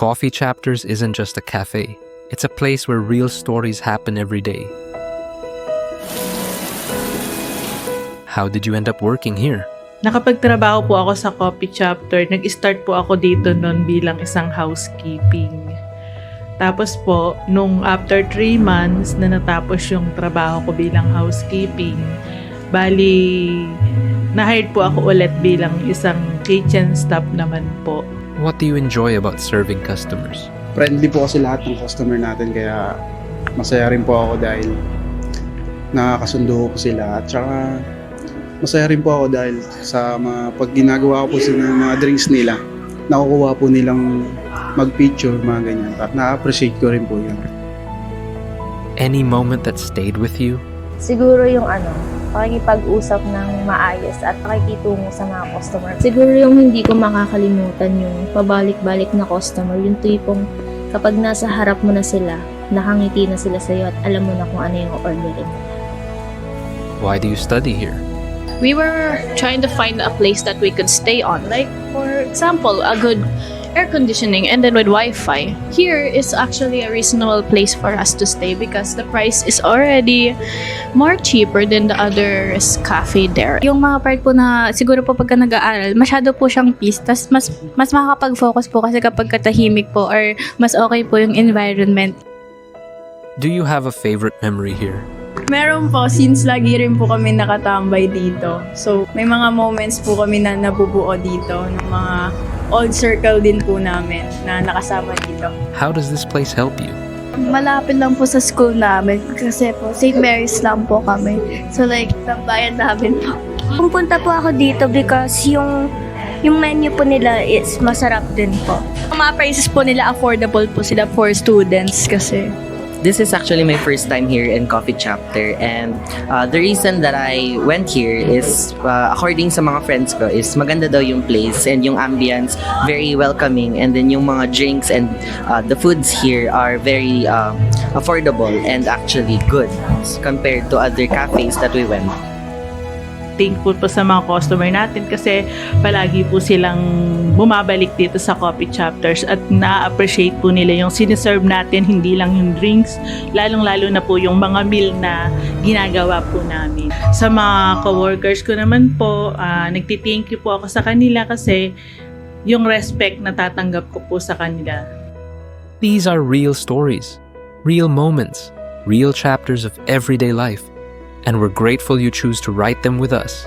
Coffee Chapters isn't just a cafe. It's a place where real stories happen every day. How did you end up working here? Nakapagtrabaho po ako sa Coffee Chapter. Nag-start po ako dito noon bilang isang housekeeping. Tapos po, nung after 3 months na natapos yung trabaho ko bilang housekeeping, bali, na-hired po ako ulit bilang isang kitchen staff naman po. What do you enjoy about serving customers? Friendly po kasi lahat ng customer natin, kaya masaya rin po ako dahil nakakasundo ko sila. At saka masaya rin po ako dahil sa pag ginagawa ko po sa mga drinks nila, nakukuha po nilang mag-picture, mga ganyan. Na-appreciate ko rin po yun. Any moment that stayed with you? Siguro yung pakikipag-usap ng maayos at pakikitungo sa mga customer. Siguro yung hindi ko makakalimutan yung pabalik-balik na customer, yung tipong kapag nasa harap mo na sila, nakangiti na sila sa'yo at alam mo na kung ano yung orderin. Why do you study here? We were trying to find a place that we could stay on. Like, for example, a good air conditioning and then with Wi-Fi. Here is actually a reasonable place for us to stay because the price is already more cheaper than the other cafe there. Yung mga part po na siguro po pagka nag-aaral, masyado po siyang peace. Tas mas makakapag-focus po kasi kapag katahimik po or mas okay po yung environment. Do you have a favorite memory here? Meron po, since lagi rin po kami nakatambay dito. So, may mga moments po kami na nabubuo dito ng mga old circle din po namin na nakasama dito. How does this place help you? Malapit lang po sa school namin kasi po St. Mary's lang po kami. So like, tambayan namin po. Pumunta po ako dito because yung menu po nila is masarap din po. Ang mga prices po nila, affordable po sila for students kasi. This is actually my first time here in Coffee Chapter, and the reason that I went here is according sa mga friends ko is maganda daw yung place and yung ambience very welcoming, and then yung mga drinks and the foods here are very affordable and actually good compared to other cafes that we went. Thankful po sa mga customer natin kasi palagi po silang bumabalik dito sa Coffee Chapters at na-appreciate po nila yung siniserve natin, hindi lang yung drinks, lalong-lalo na po yung mga meal na ginagawa po namin. Sa mga coworkers ko naman po, nagti-thank you po ako sa kanila kasi yung respect na tatanggap ko po sa kanila. These are real stories, real moments, real chapters of everyday life. And we're grateful you choose to write them with us.